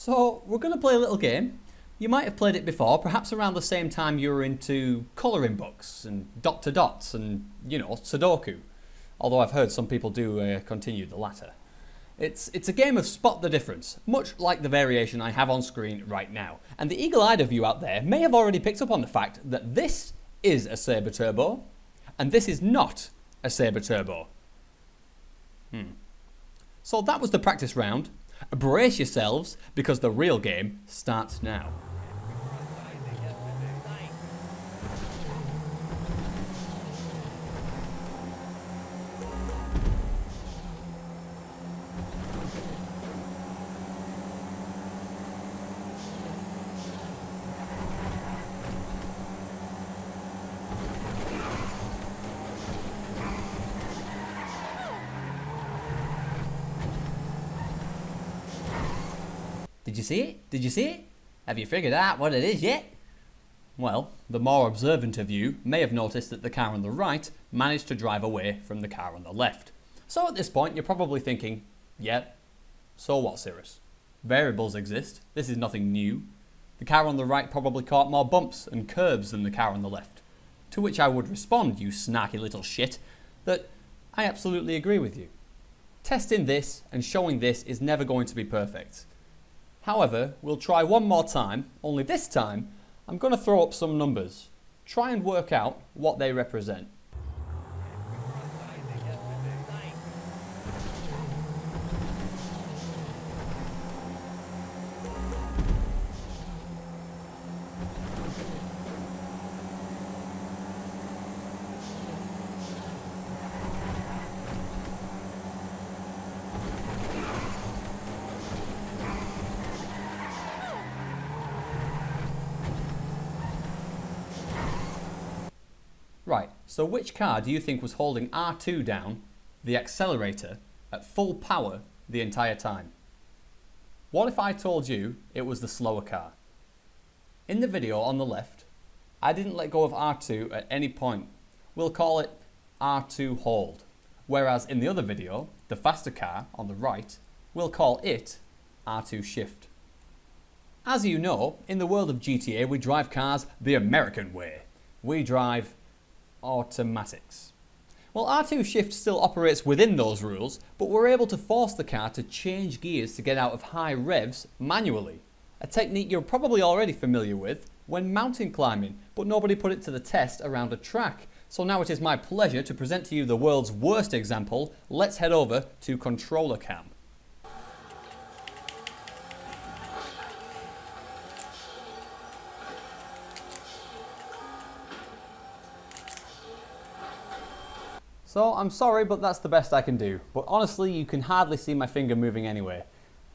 So we're going to play a little game. You might have played it before, perhaps around the same time you were into colouring books and dot to dots and, Sudoku. Although I've heard some people do continue the latter. It's a game of spot the difference, much like the variation I have on screen right now. And the eagle-eyed of you out there may have already picked up on the fact that this is a Sabre Turbo, and this is not a Sabre Turbo. So that was the practice round. Brace yourselves, because the real game starts now. Did you see it? Did you see it? Have you figured out what it is yet? Well, the more observant of you may have noticed that the car on the right managed to drive away from the car on the left. So at this point you're probably thinking, yeah, so what, Cirrus? Variables exist, this is nothing new. The car on the right probably caught more bumps and curbs than the car on the left. To which I would respond, you snarky little shit, that I absolutely agree with you. Testing this and showing this is never going to be perfect. However, we'll try one more time, only this time I'm going to throw up some numbers. Try and work out what they represent. Right, so which car do you think was holding R2 down, the accelerator, at full power the entire time? What if I told you it was the slower car? In the video on the left, I didn't let go of R2 at any point. We'll call it R2 hold. Whereas in the other video, the faster car on the right, we'll call it R2 shift. As you know, in the world of GTA we drive cars the American way. We drive automatics. Well, R2 shift still operates within those rules, but we're able to force the car to change gears to get out of high revs manually. A technique you're probably already familiar with when mountain climbing, but nobody put it to the test around a track. So now it is my pleasure to present to you the world's worst example. Let's head over to controller cam. So I'm sorry, but that's the best I can do. But honestly, you can hardly see my finger moving anyway.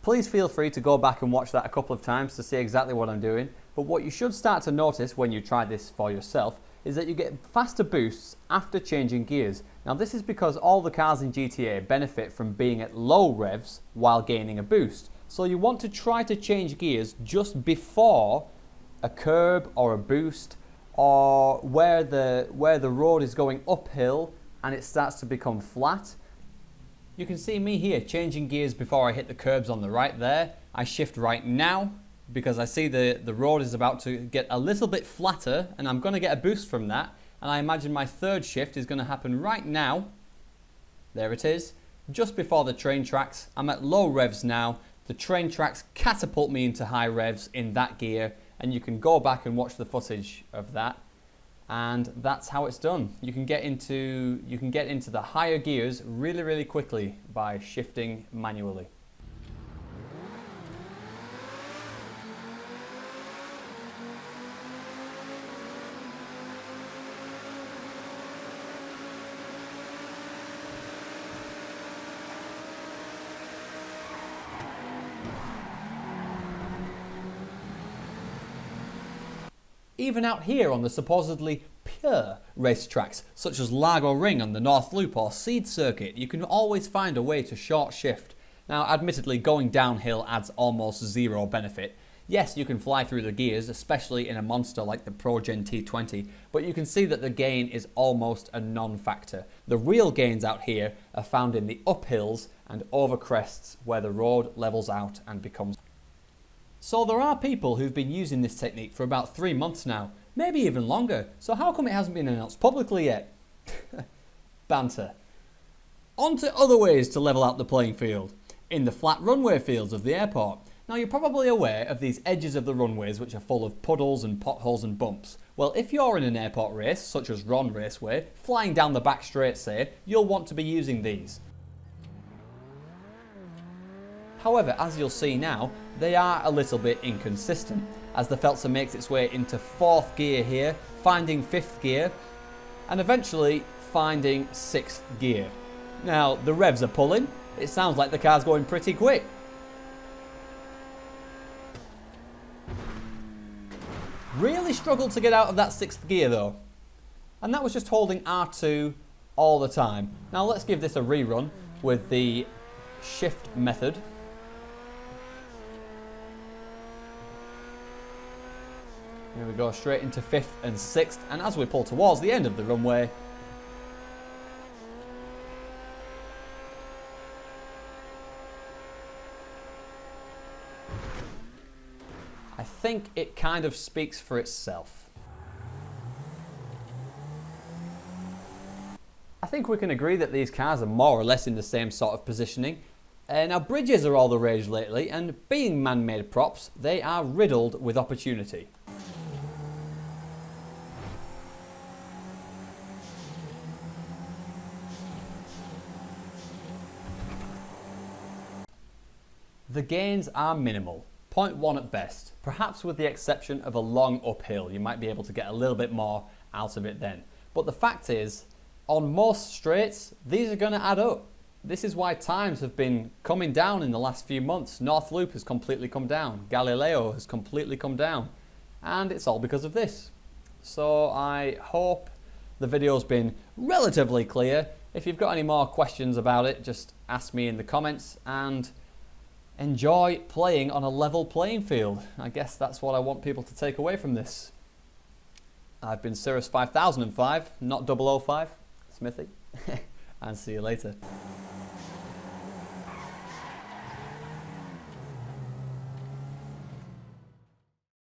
Please feel free to go back and watch that a couple of times to see exactly what I'm doing. But what you should start to notice when you try this for yourself is that you get faster boosts after changing gears. Now this is because all the cars in GTA benefit from being at low revs while gaining a boost. So you want to try to change gears just before a curb or a boost, or where the road is going uphill and it starts to become flat. You can see me here changing gears before I hit the curbs on the right there. I shift right now because I see the road is about to get a little bit flatter and I'm going to get a boost from that. And I imagine my third shift is going to happen right now. There it is, just before the train tracks. I'm at low revs now. The train tracks catapult me into high revs in that gear, and you can go back and watch the footage of that. And that's how it's done. You can get into the higher gears really, really quickly by shifting manually. Even out here on the supposedly pure racetracks, such as Largo Ring on the North Loop or Seed Circuit, you can always find a way to short shift. Now, admittedly, going downhill adds almost zero benefit. Yes, you can fly through the gears, especially in a monster like the ProGen T20, but you can see that the gain is almost a non-factor. The real gains out here are found in the uphills and over crests where the road levels out and becomes. So there are people who've been using this technique for about 3 months now, maybe even longer, so how come it hasn't been announced publicly yet? Banter. On to other ways to level out the playing field. In the flat runway fields of the airport. Now you're probably aware of these edges of the runways which are full of puddles and potholes and bumps. Well, if you're in an airport race, such as Ron Raceway, flying down the back straight say, you'll want to be using these. However, as you'll see now, they are a little bit inconsistent, as the Feltzer makes its way into 4th gear here, finding 5th gear, and eventually finding 6th gear. Now, the revs are pulling, it sounds like the car's going pretty quick. Really struggled to get out of that 6th gear though, and that was just holding R2 all the time. Now let's give this a rerun with the shift method. Here we go, straight into 5th and 6th, and as we pull towards the end of the runway, I think it kind of speaks for itself. I think we can agree that these cars are more or less in the same sort of positioning. Now bridges are all the rage lately, and being man-made props, they are riddled with opportunity. The gains are minimal, 0.1 at best, perhaps with the exception of a long uphill. You might be able to get a little bit more out of it then. But the fact is, on most straights, these are going to add up. This is why times have been coming down in the last few months. North Loop has completely come down, Galileo has completely come down, and it's all because of this. So I hope the video's been relatively clear. If you've got any more questions about it, just ask me in the comments, and enjoy playing on a level playing field. I guess that's what I want people to take away from this. I've been Cirrus 5005, not 005, Smithy, and see you later.